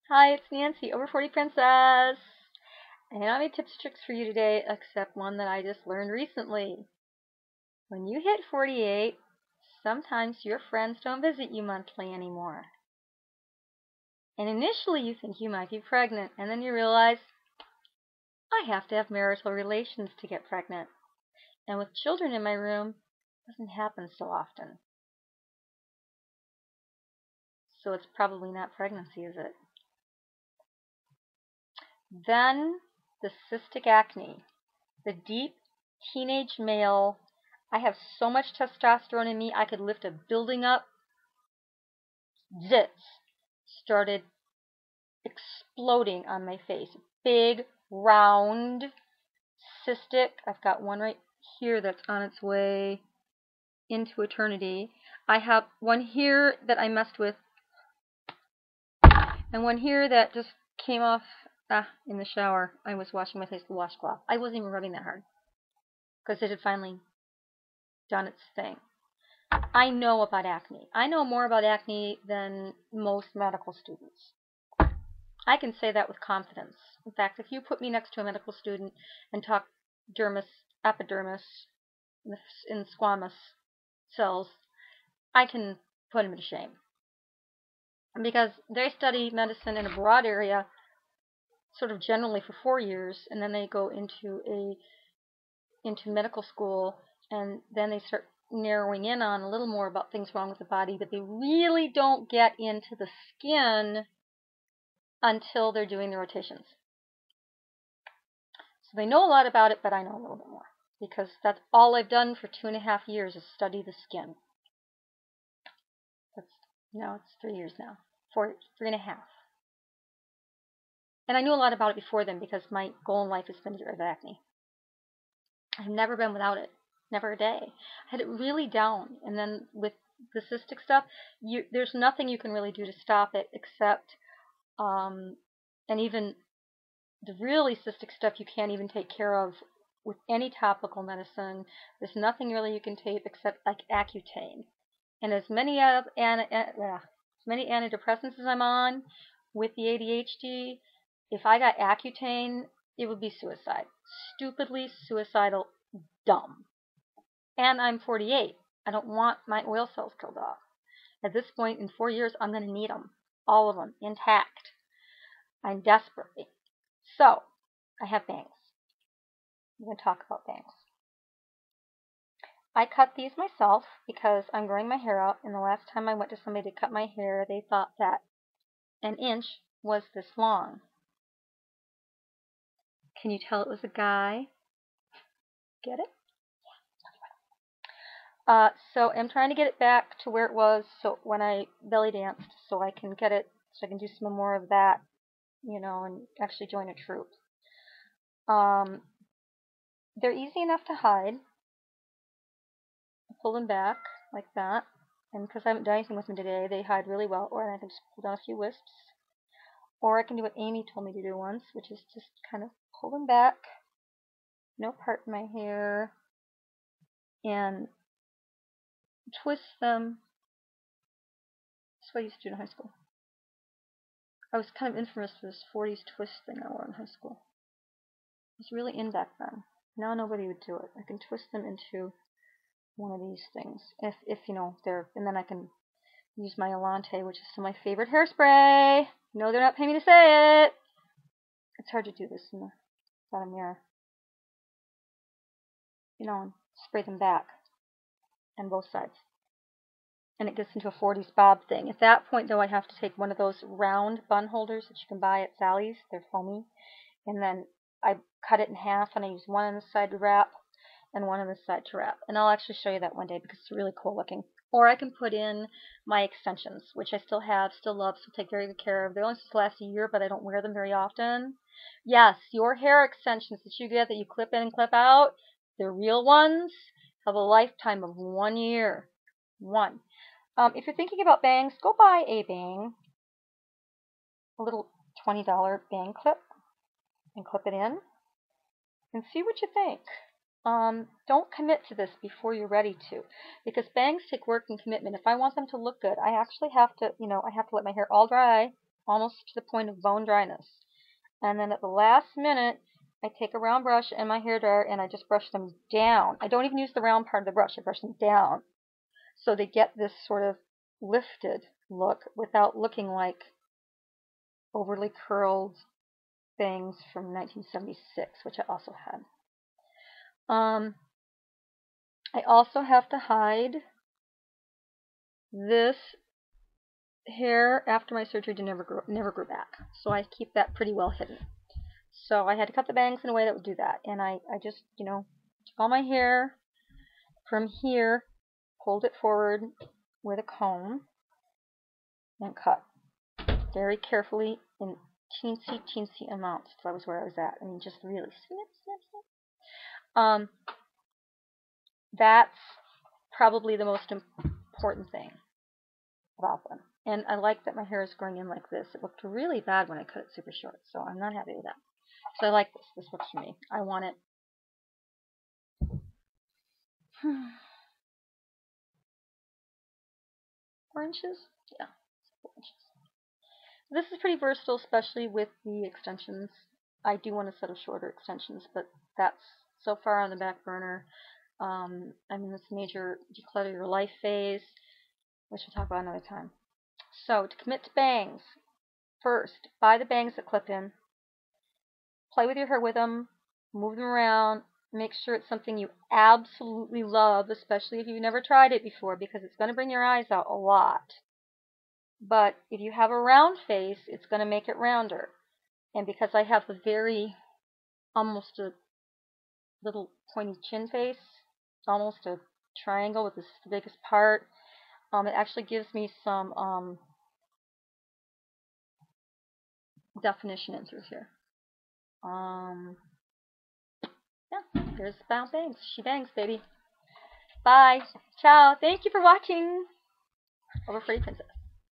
Hi, it's Nancy, Over 40 Princess. I don't have any tips and tricks for you today, except one that I just learned recently. When you hit 48, sometimes your friends don't visit you monthly anymore. And initially you think you might be pregnant, and then you realize, I have to have marital relations to get pregnant. And with children in my room, it doesn't happen so often. So it's probably not pregnancy, is it? Then the cystic acne, the deep teenage male. I have so much testosterone in me, I could lift a building up. Zits started exploding on my face. Big, round, cystic. I've got one right here that's on its way into eternity. I have one here that I messed with, and one here that just came off in the shower. I was washing my face with a washcloth. I wasn't even rubbing that hard because it had finally done its thing. I know about acne. I know more about acne than most medical students. I can say that with confidence. In fact, if you put me next to a medical student and talk dermis, epidermis, and squamous cells, I can put them to shame. Because they study medicine in a broad area, sort of generally for 4 years, and then they go into medical school, and then they start narrowing in on a little more about things wrong with the body, but they really don't get into the skin until they're doing the rotations. So they know a lot about it, but I know a little bit more because that's all I've done for 2.5 years is study the skin. It's 3 years now, 3.5. And I knew a lot about it before then because my goal in life has been to get rid of acne. I've never been without it, never a day. I had it really down, and then with the cystic stuff, there's nothing you can really do to stop it except, and even the really cystic stuff you can't even take care of with any topical medicine. There's nothing really you can take except like Accutane. And as many antidepressants as I'm on with the ADHD, if I got Accutane, it would be suicide. Stupidly suicidal, dumb. And I'm 48. I don't want my oil cells killed off. At this point, in 4 years, I'm going to need them. All of them, intact. I'm desperately. So, I have bangs. I'm going to talk about bangs. I cut these myself because I'm growing my hair out, and the last time I went to somebody to cut my hair, they thought that an inch was this long. Can you tell it was a guy? Get it? So I'm trying to get it back to where it was so when I belly danced, so I can get it, so I can do some more of that, and actually join a troupe. They're easy enough to hide. Pull them back like that, and because I haven't done anything with them today, they hide really well. Or I can just pull down a few wisps, or I can do what Amy told me to do once, which is just kind of pull them back, no part in my hair, and twist them. That's what I used to do in high school. I was kind of infamous for this 40s twist thing I wore in high school. It was really in back then. Now nobody would do it. I can twist them into one of these things. If they're, and then I can use my Alante, which is still my favorite hairspray. No, they're not paying me to say it. It's hard to do this without a mirror. And spray them back on both sides. And it gets into a 40s bob thing. At that point, though, I have to take one of those round bun holders that you can buy at Sally's. They're foamy. And then I cut it in half, and I use one on this side to wrap and one on this side to wrap. And I'll actually show you that one day because it's really cool looking. Or I can put in my extensions, which I still have, still love, still take very good care of. They only last a year, but I don't wear them very often. Yes, your hair extensions that you get that you clip in and clip out, the real ones, have a lifetime of 1 year. One. If you're thinking about bangs, go buy a bang, a little $20 bang clip, and clip it in, and see what you think. Don't commit to this before you're ready to, because bangs take work and commitment. If I want them to look good, I actually have to, I have to let my hair all dry, almost to the point of bone dryness. And then at the last minute, I take a round brush and my hair dryer and I just brush them down. I don't even use the round part of the brush. I brush them down so they get this sort of lifted look without looking like overly curled things from 1976, which I also had. I also have to hide this hair after my surgery to never grew back. So I keep that pretty well hidden. So I had to cut the bangs in a way that would do that. And I just, took all my hair from here, pulled it forward with a comb, and cut very carefully in teensy amounts. That was where I was at. I mean, just really snip, snip, snip. That's probably the most important thing about them. And I like that my hair is growing in like this. It looked really bad when I cut it super short, so I'm not happy with that. So I like this. This works for me. I want it. 4 inches? Yeah, 4 inches. This is pretty versatile, especially with the extensions. I do want a set of shorter extensions, but that's so far on the back burner. I'm in this major declutter your life phase, which we'll talk about another time. So to commit to bangs, first, buy the bangs that clip in. Play with your hair with them, move them around, make sure it's something you absolutely love, especially if you've never tried it before, because it's going to bring your eyes out a lot. But if you have a round face, it's going to make it rounder. And because I have a very, almost a little pointy chin face, almost a triangle with this the biggest part, it actually gives me some definition in through here. Yeah, here's Bound Bangs. She bangs, baby. Bye. Ciao. Thank you for watching. Over Free Princess.